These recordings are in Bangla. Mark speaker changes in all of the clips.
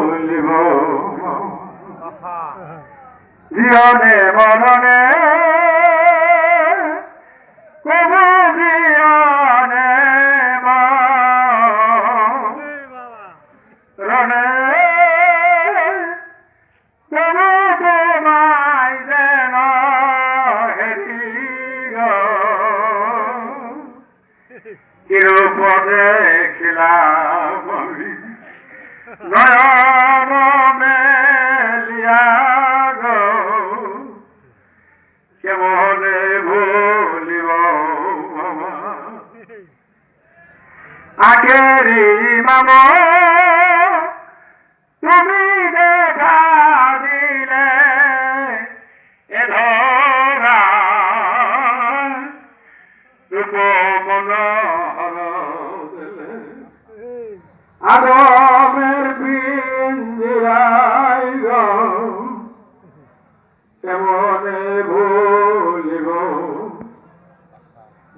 Speaker 1: ভুলিব জীবনে মরণে কবু জীবনে মরণে কবু তোমায় যেন হেরি গো কিরূপ দেখিলাম আমি নয়ন মেলিয়া গো কেমনে ভুলিব আখেরি মামা তুমি দেখা দিলে এ ধরা রূপ মনোহর দিলে আদমের পিঞ্জিরায় গো কেমনে ভুলিব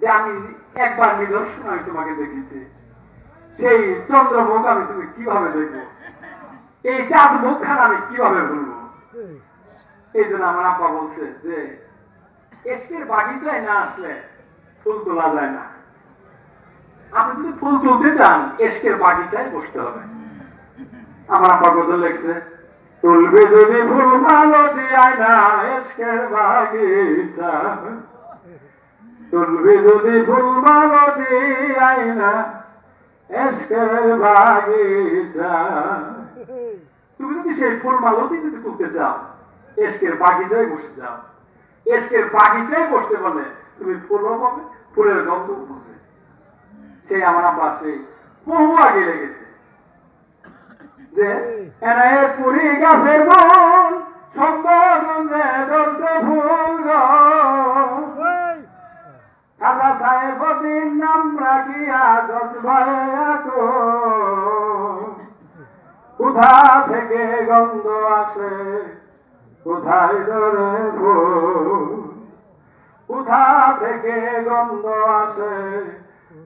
Speaker 1: যে আমি একবার নিদর্শন আমি তোমাকে দেখেছি সেই চন্দ্রমুখ আমি তুমি কিভাবে দেখবো এই চাঁদ মুখখানা আমি কিভাবে ভুলবো এই জন্য আমার আব্বা বলছে যে এসকের বাগিচায় না আসলে ফুল তোলা যায় না আপনি যদি ফুল তুলতে চান এসকের বাগিচায় বসতে হবে আমার আব্বা গজল লিখছে তুলবে যদি ফুল ভালো দিয়ায় না এসকের বাগিচা তুলবে যদি ফুল ভালো দিয়ায় না এসকের বাগিচা তুমি যদি সেই ফুল মালতি যদি তুলতে চাও এসকের বাগিচায় বসে যাও এসকের বাগিচায় বসতে বলে তুমি ফুলও পাবে ফুলের গন্ধ পাবে সেই আমার আব্বা সেই বহু আগে লেগেছে যে এনায়ের পুরি গাছের বন সম্পদে ধরছে ফুল গো খাজা সাহেব দিন নাম রাখিয়া জজবারে কোথা থেকে গন্ধ আসে কোথায় ধরে ফুল কোথা থেকে গন্ধ আসে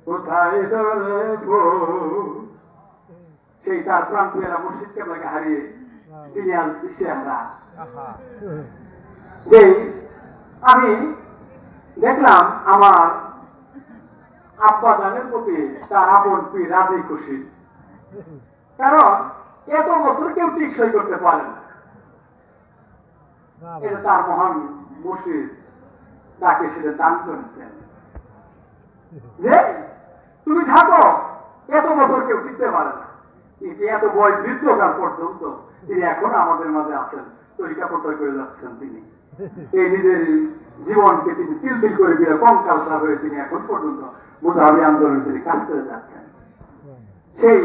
Speaker 1: কোথায় ধরে ফুল সেই তার প্রাণ প্রিয়ারা মুর্শিদ কেবলাকে হারিয়ে তিনি আজ দিশেহারা যে আমি দেখলাম আমার আব্বা জানের প্রতি তার আপন পীর রাজি খুশি কারণ এত বছর কেউ টিকসই করতে পারে না এটা তার মহান মুর্শিদ তাকে সেটা দান করেছেন যে তুমি থাকো এত বছর কেউ টিকতে পারে না কিন্তু এত বয়স বৃদ্ধকাল পর্যন্ত তিনি এখন আমাদের মাঝে আছেন তরিকা প্রচার করে যাচ্ছেন তিনি এই নিজের জীবনকে তিনি তিল তিল করে দিয়ে কঙ্কাল সার হয়ে তিনি এখন পর্যন্ত মুজাহিদি আন্দোলনে তিনি কাজ করে যাচ্ছেন সেই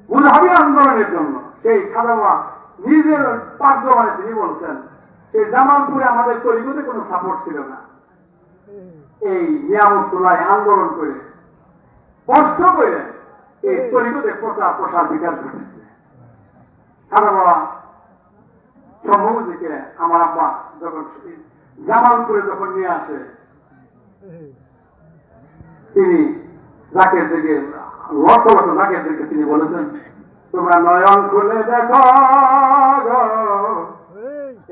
Speaker 1: মুজাহিদি আন্দোলনের জন্য সেই খাজামা নিজের পাক জমানে তিনি বলছেন সেই জামালপুরে আমাদের তরিকতে কোনো সাপোর্ট ছিল না এই নিয়ামতুল্লাহ আন্দোলন করে কষ্ট করে এই তরিকতে প্রচার প্রসার বিকাশ ঘটেছে খাজামা সম্ভবজিকে আমার আব্বা যখন জামালপুরে যখন নিয়ে আসে তিনি জাকের দিকে লক্ষ লক্ষ জাকের দিকে তিনি বলেছেন তোমরা নয়ন খুলে দেখো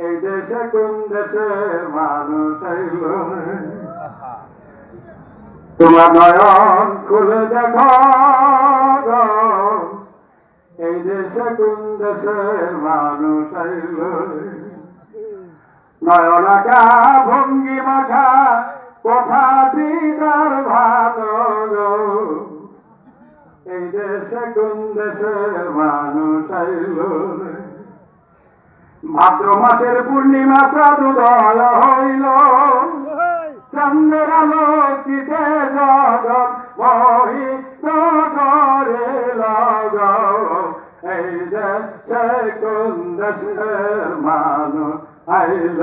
Speaker 1: এই দেশে কোন দেশের মানুষ আইল তোমরা নয়ন খুলে দেখো এই দেশে কোন দেশের মানুষ আইল নয়নাকা ভঙ্গি মাখা কথা দিদার ভালো এই দেশে কোন দেশের মানুষ আইল ভাদ্র মাসের পূর্ণিমা চাঁদ উদয় হইল চন্দ্রের আলোকিতে জগৎ মোহিত করে লগ এই দেশে কোন দেশের মানুষ আইল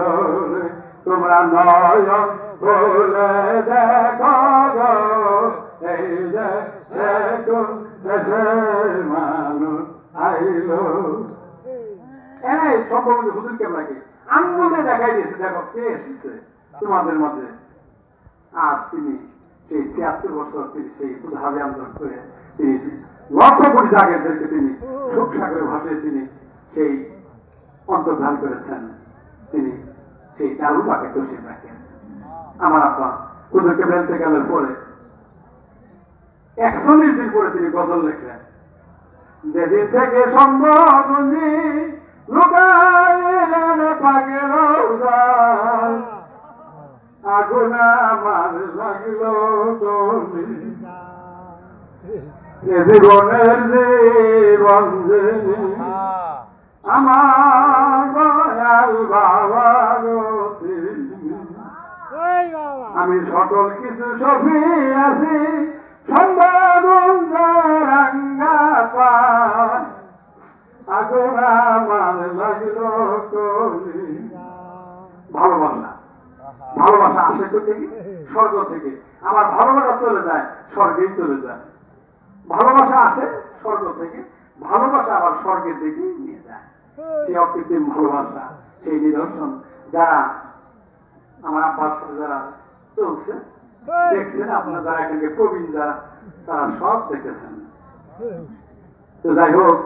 Speaker 1: তোমরা নয়ন খুলে দেখো গো এই দেশে কোন দেশের মানুষ আইল এই সম্ভব হুজুর কেমন আঙ্গুলে দেখাই দিয়েছে দেখো কে এসেছে তোমাদের মাঝে আজ তিনি সেই ৭৬ বছর তিনি সেই মুজাহিদি আন্দোলন করে তিনি লক্ষ কোটি জাগেরদেরকে তিনি সুখ সাগরের ভাষায় তিনি সেই অন্তর্ধান করেছেন, তিনি সেই দারুল বাকে তসির রাখেন। আমার আব্বা হুজুরকে বেলতে গেলের পরে 140 দিন পরে তিনি গজল লিখলেন, যেদিন থেকে সম্ভবজি লুকায় পাগের আগুন আমার লাগলো তুমি জীবনের জীবন আমার দয়াল বাবা আমি সকল কিছু সফি আছি সম্বাদ রাঙ্গা পায় আগুন আমার লাগলো কলি। ভালোবাসা, ভালোবাসা আসে থেকে স্বর্গ থেকে, আমার ভালোবাসা চলে যায় স্বর্গেই চলে যায়। ভালোবাসা আসে স্বর্গ থেকে, ভালোবাসা আবার স্বর্গের দিকে নিয়ে যায়। সেই অকৃত্রিম ভালোবাসা, সেই নিদর্শন যারা আমার আব্বার সাথে যারা চলছে দেখছেন, আপনারা যারা এখানে প্রবীণ যারা তারা সব দেখেছেন। তো যাই হোক,